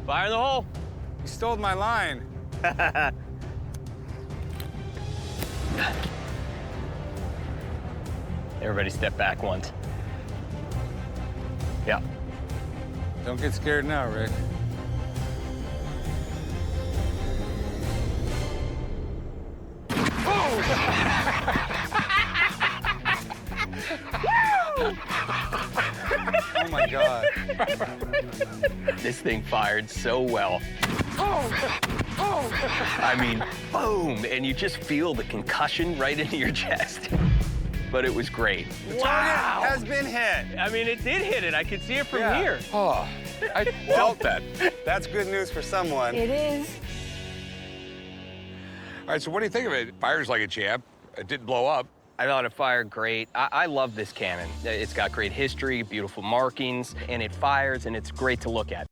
Fire in the hole. You stole my line. Everybody step back once. Yeah. Don't get scared now, Rick. Oh my God. This thing fired so well. I mean, boom, and you just feel the concussion right into your chest. But it was great. Target has been hit. I mean, it did hit it. I could see it from Yeah. here. Oh, I felt that. That's good news for someone. It is. All right, so what do you think of it? Fires like a champ. It didn't blow up. I thought it fired great. I love this cannon. It's got great history, beautiful markings, and it fires, and it's great to look at.